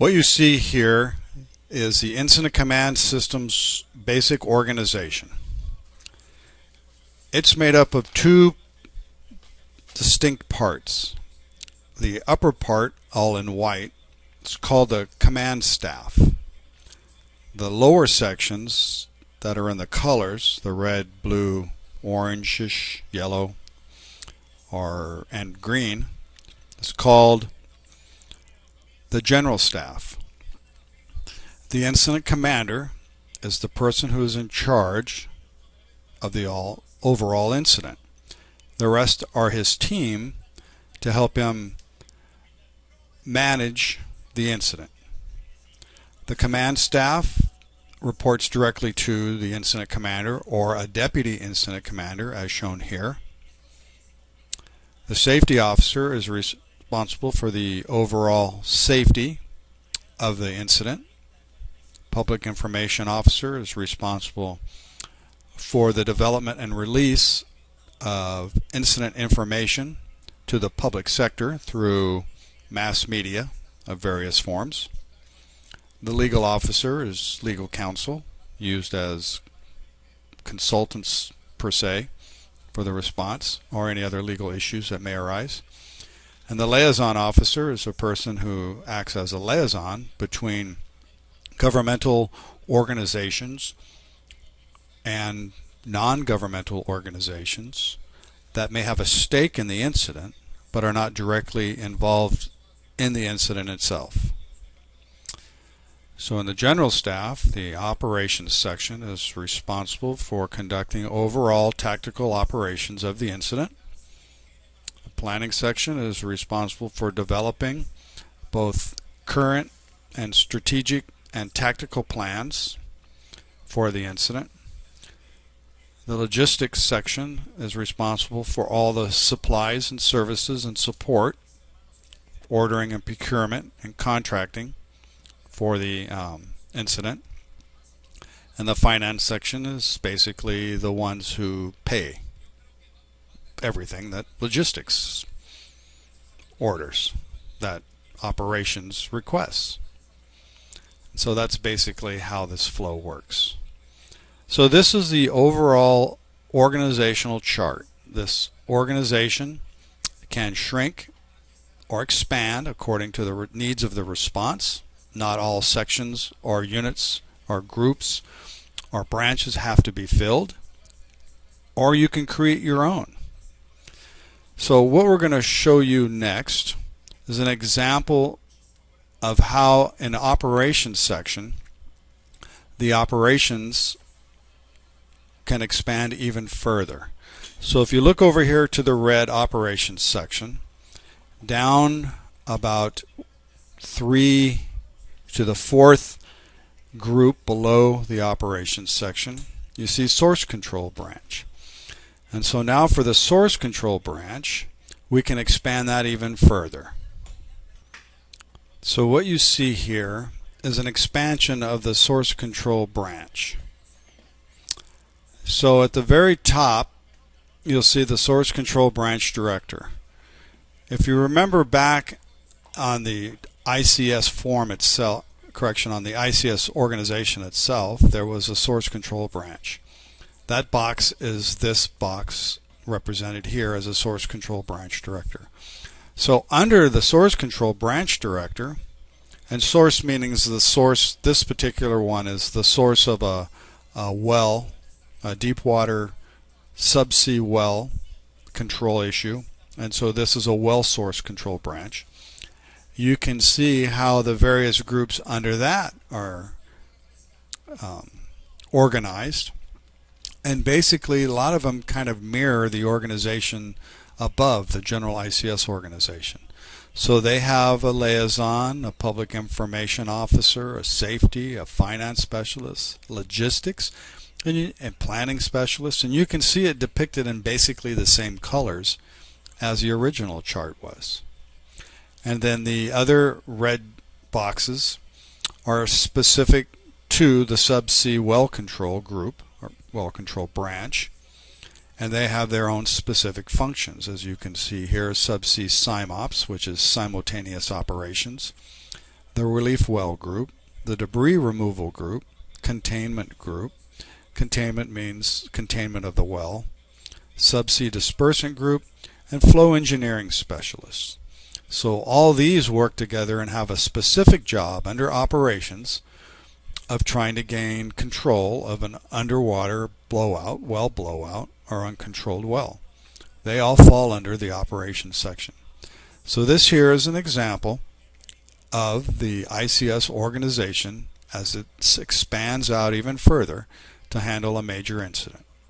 What you see here is the Incident Command System's basic organization. It's made up of two distinct parts. The upper part, all in white, is called the command staff. The lower sections that are in the colors, the red, blue, orangish, yellow, and green, is called the general staff. The incident commander is the person who is in charge of the overall incident. The rest are his team to help him manage the incident. The command staff reports directly to the incident commander or a deputy incident commander, as shown here. The safety officer is responsible for the overall safety of the incident. Public information officer is responsible for the development and release of incident information to the public sector through mass media of various forms. The legal officer is legal counsel, used as consultants per se for the response or any other legal issues that may arise. And the liaison officer is a person who acts as a liaison between governmental organizations and non-governmental organizations that may have a stake in the incident but are not directly involved in the incident itself. So in the general staff, the operations section is responsible for conducting overall tactical operations of the incident. The planning section is responsible for developing both current and strategic and tactical plans for the incident. The logistics section is responsible for all the supplies and services and support, ordering and procurement and contracting for the incident. And the finance section is basically the ones who pay everything that logistics orders, that operations requests. So that's basically how this flow works. So this is the overall organizational chart. This organization can shrink or expand according to the needs of the response. Not all sections or units or groups or branches have to be filled, or you can create your own. So what we're going to show you next is an example of how in the operations section the operations can expand even further. So if you look over here to the red operations section, down about 3 to the 4th group below the operations section, you see source control branch. And so now for the source control branch, we can expand that even further. So what you see here is an expansion of the source control branch. So at the very top, you'll see the source control branch director. If you remember back on the ICS form itself, on the ICS organization itself, there was a source control branch. That box is this box represented here as a source control branch director. So under the source control branch director, and source meaning the source, this particular one is the source of a well, a deep water subsea well control issue, and so this is a well source control branch. You can see how the various groups under that are organized, and basically a lot of them kind of mirror the organization above the general ICS organization. So they have a liaison, a public information officer, a safety, a finance specialist, logistics, and planning specialist, and you can see it depicted in basically the same colors as the original chart was. And then the other red boxes are specific to the subsea well control group or well control branch, and they have their own specific functions. As you can see here, subsea SIMOPS, which is simultaneous operations, the relief well group, the debris removal group, containment group. Containment means containment of the well, subsea dispersant group, and flow engineering specialists. So all these work together and have a specific job under operations of trying to gain control of an underwater blowout, well blowout, or uncontrolled well. They all fall under the operations section. So this here is an example of the ICS organization as it expands out even further to handle a major incident.